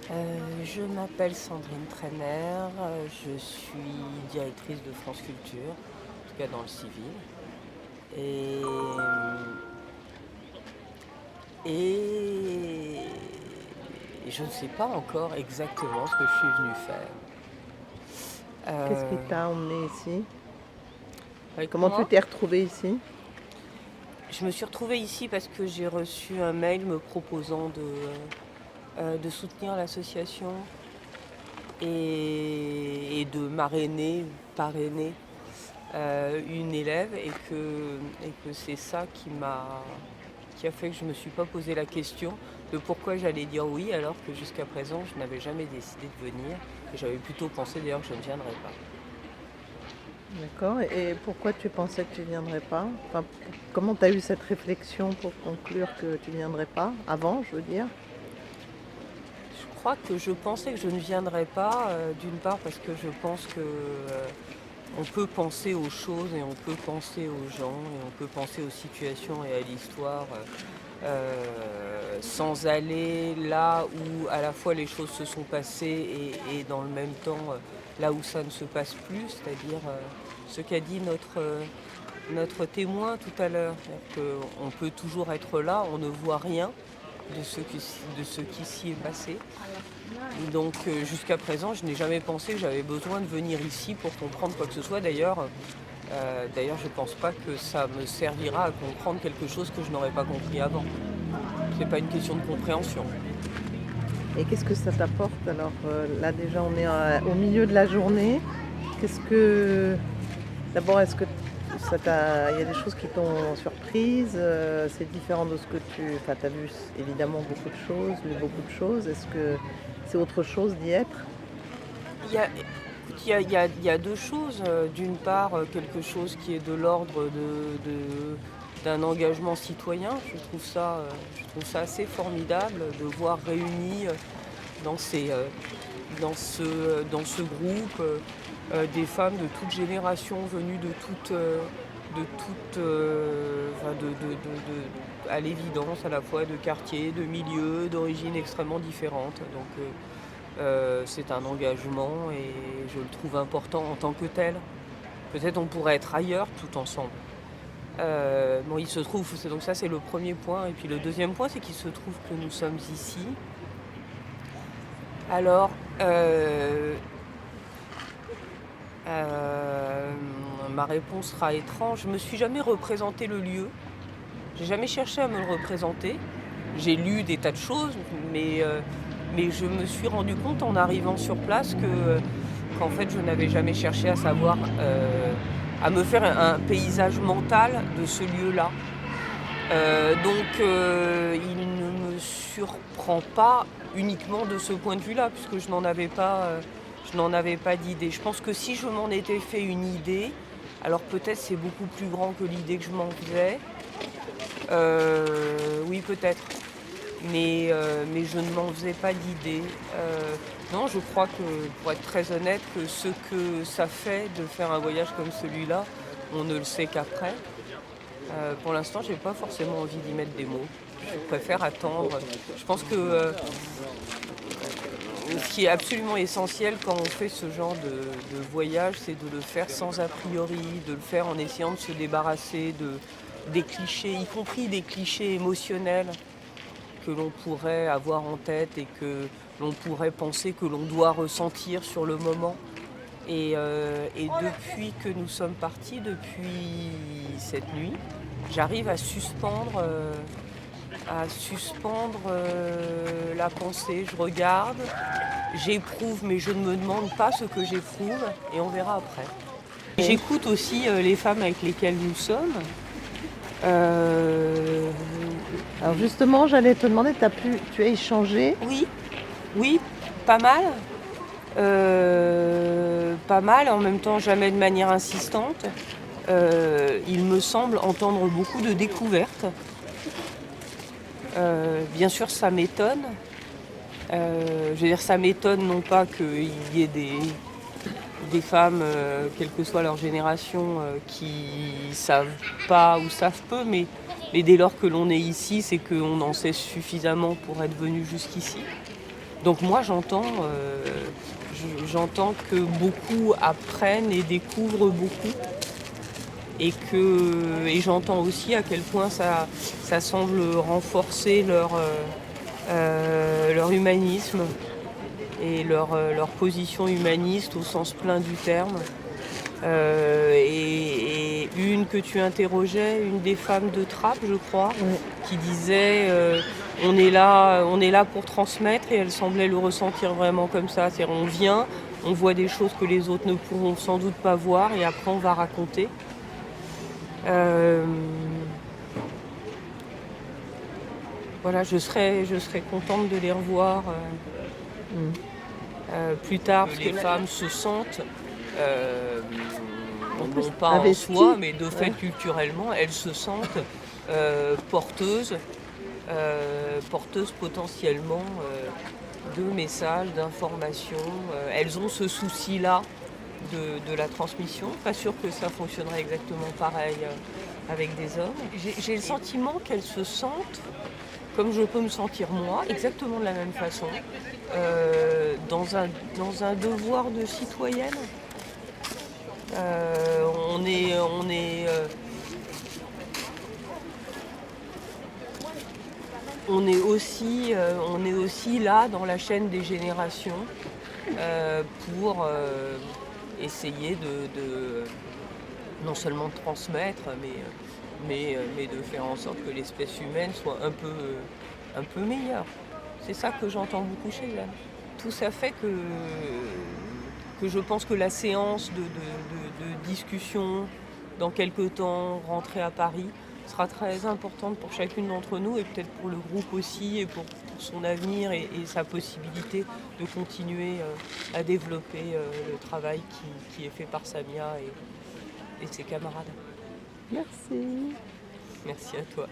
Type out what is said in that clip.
Je m'appelle Sandrine Trainer, je suis directrice de France Culture, en tout cas dans le civil. Et, et je ne sais pas encore exactement ce que je suis venue faire. Qu'est-ce qui Euh, t'a emmené ici? avec Comment tu moi, t'es retrouvée ici? je me suis retrouvée ici parce que j'ai reçu un mail me proposant de soutenir l'association et de marrainer, parrainer une élève et que c'est ça qui a fait que je ne me suis pas posé la question de pourquoi j'allais dire oui alors que jusqu'à présent je n'avais jamais décidé de venir et j'avais plutôt pensé d'ailleurs que je ne viendrais pas. D'accord. Et pourquoi tu pensais que tu ne viendrais pas? Enfin, comment tu as eu cette réflexion pour conclure que tu ne viendrais pas? Avant, je veux dire. Je crois que je pensais que je ne viendrais pas, d'une part parce que je pense que on peut penser aux choses et on peut penser aux gens et on peut penser aux situations et à l'histoire sans aller là où à la fois les choses se sont passées et dans le même temps là où ça ne se passe plus, c'est-à-dire ce qu'a dit notre témoin tout à l'heure. C'est-à-dire qu'on peut toujours être là, on ne voit rien de ce qui s'y est passé. Donc jusqu'à présent, je n'ai jamais pensé que j'avais besoin de venir ici pour comprendre quoi que ce soit. D'ailleurs, je ne pense pas que ça me servira à comprendre quelque chose que je n'aurais pas compris avant. C'est pas une question de compréhension. Et qu'est-ce que ça t'apporte? Alors là déjà, on est au milieu de la journée. Qu'est-ce que... D'abord, est-ce que il y a des choses qui t'ont surprise? C'est différent de ce que tu... Enfin, tu as vu évidemment beaucoup de choses, lu beaucoup de choses. Est-ce que c'est autre chose d'y être? Il y a, il y a deux choses. D'une part, quelque chose qui est de l'ordre d'un engagement citoyen. Je trouve ça assez formidable de voir réunis dans, dans ce groupe des femmes de toutes générations venues enfin, à l'évidence à la fois de quartiers, de milieux, d'origines extrêmement différentes. Donc c'est un engagement et je le trouve important en tant que tel. Peut-être on pourrait être ailleurs tout ensemble. Bon, il se trouve, donc ça c'est le premier point. Et puis le deuxième point, c'est qu'il se trouve que nous sommes ici. Alors, ma réponse sera étrange. Je me suis jamais représenté le lieu. J'ai jamais cherché à me le représenter. J'ai lu des tas de choses, mais je me suis rendu compte en arrivant sur place qu'en fait je n'avais jamais cherché à savoir, à me faire un paysage mental de ce lieu-là. Il ne me surprend pas uniquement de ce point de vue-là, puisque je n'en avais pas d'idée. Je pense que si je m'en étais fait une idée, alors peut-être c'est beaucoup plus grand que l'idée que je m'en faisais. Oui, peut-être. Mais je ne m'en faisais pas d'idée. Non, je crois que, pour être très honnête, que ce que ça fait de faire un voyage comme celui-là, on ne le sait qu'après. Pour l'instant, j'ai pas forcément envie d'y mettre des mots. Je préfère attendre. Je pense que ce qui est absolument essentiel quand on fait ce genre de voyage, c'est de le faire sans a priori, de le faire en essayant de se débarrasser des clichés, y compris des clichés émotionnels que l'on pourrait avoir en tête et que l'on pourrait penser que l'on doit ressentir sur le moment. Et depuis que nous sommes partis, depuis cette nuit, j'arrive à suspendre la pensée. Je regarde, j'éprouve, mais je ne me demande pas ce que j'éprouve et on verra après. Oui. J'écoute aussi les femmes avec lesquelles nous sommes. Euh, Alors justement, j'allais te demander, tu as échangé. oui, oui, pas mal. Pas mal, en même temps jamais de manière insistante. Il me semble entendre beaucoup de découvertes. Bien sûr, ça m'étonne. Je veux dire, ça m'étonne non pas qu'il y ait des femmes, quelle que soit leur génération, qui savent pas ou savent peu, mais dès lors que l'on est ici, c'est qu'on en sait suffisamment pour être venu jusqu'ici. Donc moi j'entends que beaucoup apprennent et découvrent beaucoup et j'entends aussi à quel point ça semble renforcer leur humanisme et leur position humaniste au sens plein du terme. Et une que tu interrogeais, une des femmes de Trappes, je crois, Oui. qui disait on est là pour transmettre, et elle semblait le ressentir vraiment comme ça. C'est-à-dire on vient, on voit des choses que les autres ne pourront sans doute pas voir, et après on va raconter. Voilà, je serais contente de les revoir plus tard, parce que les femmes se sentent, non pas en investies. soi, mais de fait Ouais. culturellement, elles se sentent porteuses potentiellement de messages, d'informations. Elles ont ce souci-là de la transmission. Pas sûr que ça fonctionnerait exactement pareil avec des hommes. J'ai le sentiment qu'elles se sentent, comme je peux me sentir moi, exactement de la même façon, dans un devoir de citoyenne. On est aussi là dans la chaîne des générations pour essayer de non seulement de transmettre, mais de faire en sorte que l'espèce humaine soit un peu meilleure. C'est ça que j'entends beaucoup chez elle. Tout ça fait que je pense que la séance de discussion dans quelque temps, rentrée à Paris, sera très importante pour chacune d'entre nous et peut-être pour le groupe aussi et pour son avenir et sa possibilité de continuer à développer le travail qui est fait par Samia et ses camarades. Merci. Merci à toi.